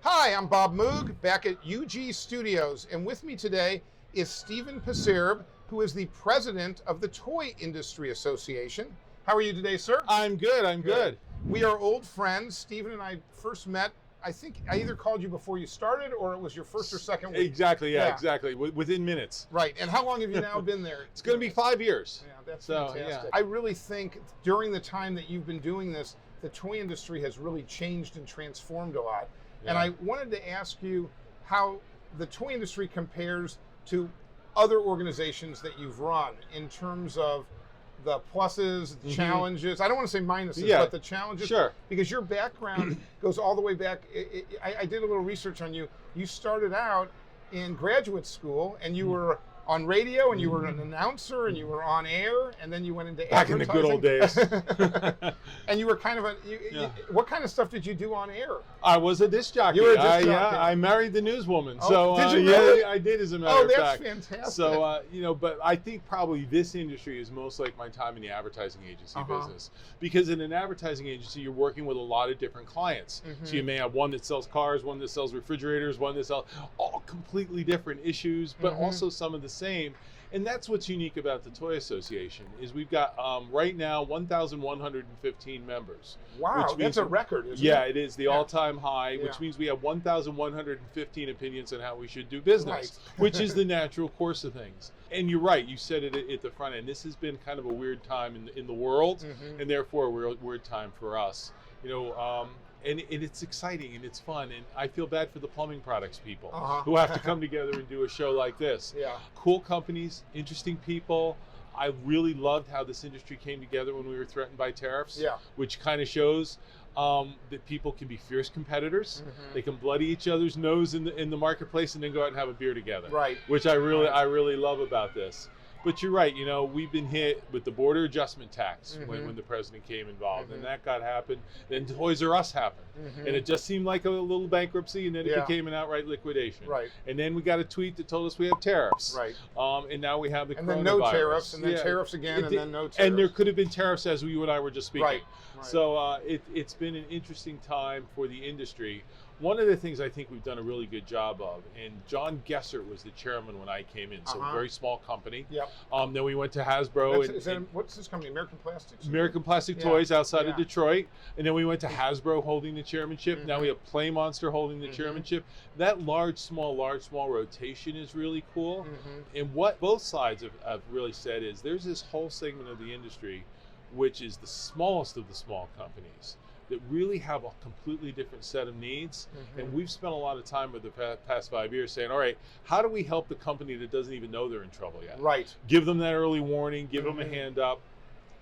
Hi, I'm Bob Moog, back at UG Studios, and with me today is Stephen Pasierb, who is the president of the Toy Industry Association. How are you today, sir? I'm good, I'm good. We are old friends. Stephen and I first met, I think I either called you before you started or it was your first or second week. Exactly, yeah, exactly, within minutes. Right, and how long have you now been there? It's going to be 5 years. Yeah, that's fantastic. Yeah. I really think during the time that you've been doing this, the toy industry has really changed and transformed a lot. Yeah. And I wanted to ask you how the toy industry compares to other organizations that you've run in terms of the pluses, the challenges. I don't want to say minuses, but the challenges. Sure. Because your background goes all the way back. I did a little research on you. You started out in graduate school and you were on radio and you were an announcer and you were on air and then you went into back in the good old days. And you were kind of what kind of stuff did you do on air? I was a disc jockey. You were a disc jockey. Yeah, I married the newswoman. Oh, did you really? Yeah, I did, as a matter of fact. Oh, that's fantastic. So, but I think probably this industry is most like my time in the advertising agency business. Because in an advertising agency, you're working with a lot of different clients. So you may have one that sells cars, one that sells refrigerators, one that sells all completely different issues, but also some of the same. And that's what's unique about the Toy Association is we've got right now 1,115 members. Wow, that's a record, isn't it? Yeah, it is the all-time high, which means we have 1,115 opinions on how we should do business, which is the natural course of things. And you're right, you said it at the front end. This has been kind of a weird time in the world, and therefore a weird time for us. And it's exciting and it's fun, and I feel bad for the plumbing products people who have to come together and do a show like this. Yeah. Cool companies, interesting people. I really loved how this industry came together when we were threatened by tariffs, which kind of shows that people can be fierce competitors. They can bloody each other's nose in the marketplace and then go out and have a beer together. Right. Which I really love about this. But you're right, we've been hit with the border adjustment tax when the president came involved, and that happened. Then Toys R Us happened, and it just seemed like a little bankruptcy, and then it became an outright liquidation. Right. And then we got a tweet that told us we have tariffs. Right. And now we have the coronavirus. And then no tariffs, and then tariffs again, and then no tariffs. And there could have been tariffs as you and I were just speaking. Right. So it's been an interesting time for the industry. One of the things I think we've done a really good job of, and John Gessert was the chairman when I came in, so a very small company. Yep. Then we went to Hasbro. What's this company? American Plastics? American Plastic Toys outside of Detroit. And then we went to Hasbro holding the chairmanship. Now we have Play Monster holding the chairmanship. That large, small rotation is really cool. And what both sides have really said is there's this whole segment of the industry which is the smallest of the small companies that really have a completely different set of needs. And we've spent a lot of time with the past 5 years saying, all right, how do we help the company that doesn't even know they're in trouble yet? Right. Give them that early warning, give them a hand up.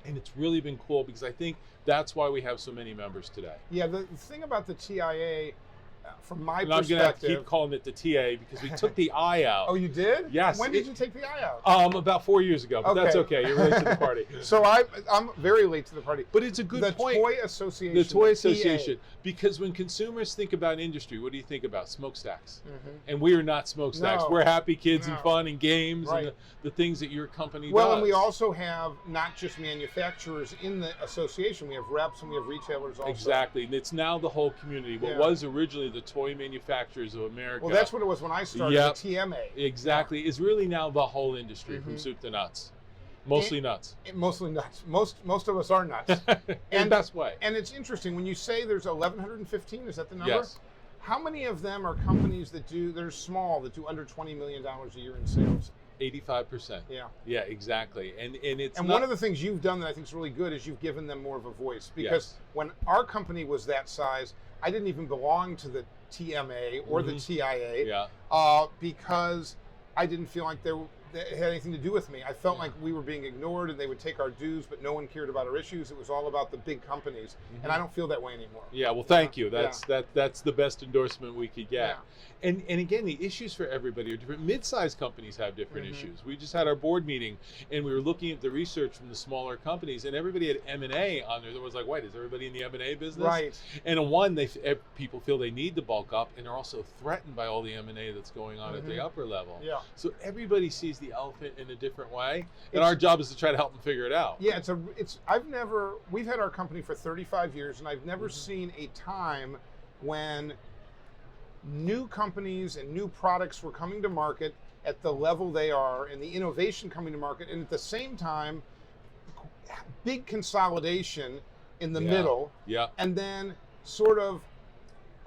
And it's really been cool because I think that's why we have so many members today. Yeah, the thing about the TIA, from my perspective... I'm going to have to keep calling it the TA because we took the I out. Oh, you did? Yes. When did you take the I out? About 4 years ago, but that's okay. You're late to the party. So I'm very late to the party. But it's a good point. The Toy Association. The Toy Association. Because when consumers think about industry, what do you think about? Smokestacks. And we are not smokestacks. No. We're happy kids and fun and games and the things that your company does. Well, and we also have not just manufacturers in the association. We have reps and we have retailers also. Exactly. And it's now the whole community. What was originally the Toy Manufacturers of America. Well, that's what it was when I started, the TMA. Exactly. Is really now the whole industry from soup to nuts. Mostly nuts. Mostly nuts. Most of us are nuts. In the best way. And it's interesting, when you say there's 1,115, is that the number? Yes. How many of them are companies that are small, that do under $20 million a year in sales? 85%. Yeah. Yeah, exactly. And it's one of the things you've done that I think is really good is you've given them more of a voice. Because when our company was that size, I didn't even belong to the TMA or the TIA because I didn't feel like they had anything to do with me. I felt like we were being ignored and they would take our dues, but no one cared about our issues. It was all about the big companies, and I don't feel that way anymore. Yeah, well, thank you. That's the best endorsement we could get. And again, the issues for everybody are different. Mid-sized companies have different issues. We just had our board meeting, and we were looking at the research from the smaller companies, and everybody had M&A on there. That was like, wait, is everybody in the M&A business? Right. And in one, people feel they need to bulk up, and they're also threatened by all the M&A that's going on at the upper level. Yeah. So everybody sees the elephant in a different way, and our job is to try to help them figure it out. Yeah, we've had our company for 35 years, and I've never seen a time when new companies and new products were coming to market at the level they are, and the innovation coming to market, and at the same time, big consolidation in the middle, and then sort of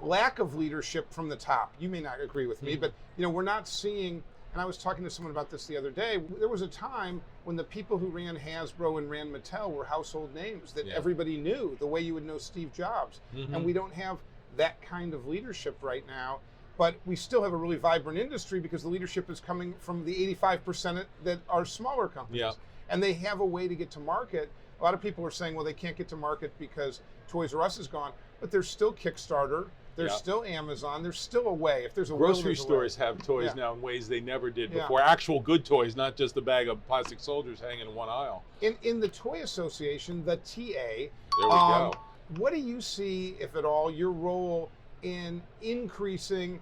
lack of leadership from the top. You may not agree with me, but we're not seeing, and I was talking to someone about this the other day, there was a time when the people who ran Hasbro and ran Mattel were household names that everybody knew, the way you would know Steve Jobs. And we don't have that kind of leadership right now, but we still have a really vibrant industry because the leadership is coming from the 85% that are smaller companies. And they have a way to get to market. A lot of people are saying, well, they can't get to market because Toys R Us is gone, but there's still Kickstarter, there's still Amazon, there's still a way. If there's a grocery stores have toys now in ways they never did before. Actual good toys, not just a bag of plastic soldiers hanging in one aisle. In the Toy Association, the TA, there we go. What do you see, if at all, your role in increasing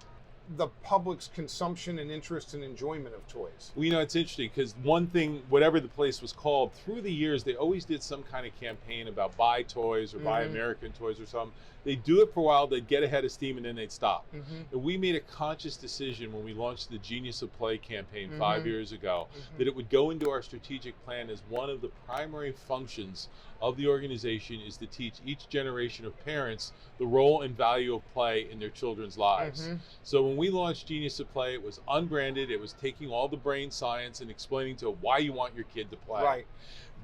the public's consumption and interest and enjoyment of toys? Well, it's interesting because one thing, whatever the place was called, through the years, they always did some kind of campaign about buy toys or buy American toys or something. They'd do it for a while, they'd get ahead of steam, and then they'd stop. And we made a conscious decision when we launched the Genius of Play campaign 5 years ago that it would go into our strategic plan as one of the primary functions of the organization is to teach each generation of parents the role and value of play in their children's lives. So when we launched Genius of Play, it was unbranded, it was taking all the brain science and explaining to why you want your kid to play.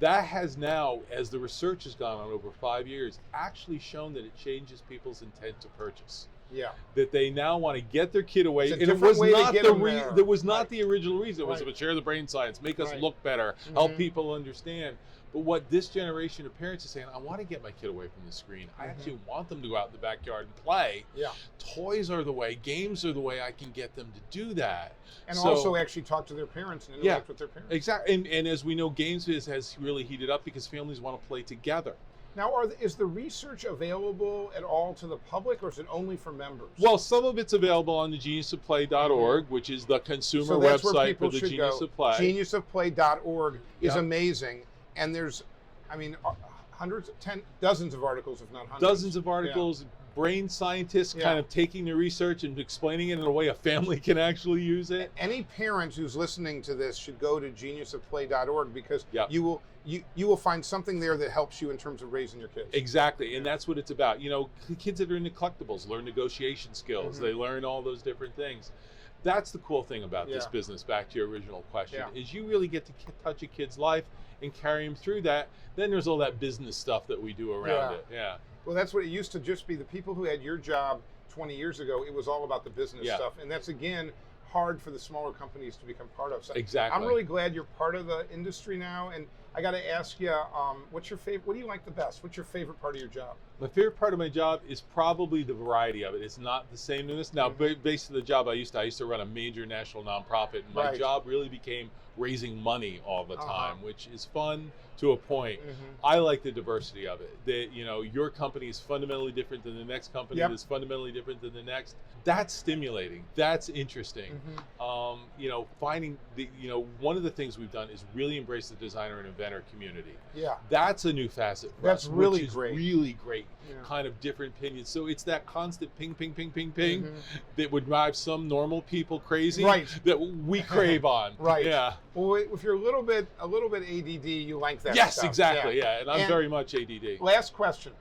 That has now, as the research has gone on over 5 years, actually shown that it changes people's intent to purchase. That they now want to get their kid away. And it was not the original reason. It was to share the brain science, make us look better, help people understand. But what this generation of parents is saying, I want to get my kid away from the screen. I actually want them to go out in the backyard and play. Toys are the way, games are the way I can get them to do that. And also actually talk to their parents and interact with their parents. Exactly. And as we know, games has really heated up because families want to play together. Now, is the research available at all to the public, or is it only for members? Well, some of it's available on the geniusofplay.org, which is the consumer website for the Genius of Play. Geniusofplay.org is amazing. And there's, dozens of articles, if not hundreds. Dozens of articles, brain scientists kind of taking the research and explaining it in a way a family can actually use it. Any parent who's listening to this should go to geniusofplay.org because you will find something there that helps you in terms of raising your kids. Exactly, and that's what it's about. The kids that are into collectibles learn negotiation skills. They learn all those different things. That's the cool thing about this business, back to your original question, is you really get to touch a kid's life and carry him through that. Then there's all that business stuff that we do around it. Well, that's what it used to just be. The people who had your job 20 years ago, it was all about the business stuff. And that's, again, hard for the smaller companies to become part of. So I'm really glad you're part of the industry now. And I got to ask you, what's your favorite? What do you like the best? What's your favorite part of your job? My favorite part of my job is probably the variety of it. It's not the same in this. Now, based on the job I used to run a major national nonprofit, and my job really became raising money all the time, which is fun to a point. I like the diversity of it. That your company is fundamentally different than the next company that's fundamentally different than the next. That's stimulating. That's interesting. Finding one of the things we've done is really embrace the designer and inventor community. That's a new facet for us, really which is great. Really great. Kind of different opinions. So it's that constant ping, ping, ping, ping, ping that would drive some normal people crazy that we crave on. Yeah. Well, if you're a little bit ADD, you like that Yes, stuff. exactly. And I'm very much ADD. Last question.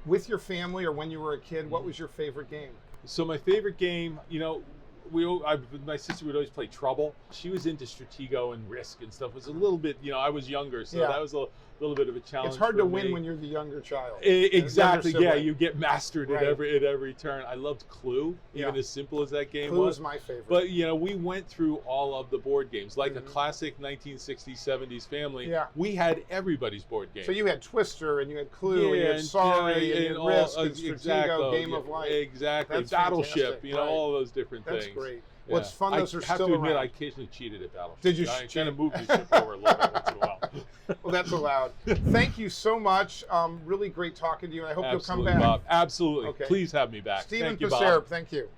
With your family or when you were a kid, what was your favorite game? So my favorite game, my sister would always play Trouble. She was into Stratego and Risk and stuff. It was a little bit, I was younger, so that was a little bit of a challenge. It's hard to win when you're the younger child. Exactly. You get mastered at every turn. I loved Clue, even as simple as that game was. Clue was my favorite. But we went through all of the board games, like a classic 1960s, 70s family. We had everybody's board game. So you had Twister, and you had Clue, and you had Sorry, and you had Risk, and Stratego, Game of Life. Exactly. That's Battleship. All those different things. That's great. Well, it's fun those are still around. I have to admit, I occasionally cheated at Battleship. Did you? I kind of moved the ship over a little bit once in a while. Well, that's allowed. Thank you so much. Really great talking to you. I hope you'll come back. Bob. Absolutely. Okay. Please have me back. Stephen Pasierb, thank you.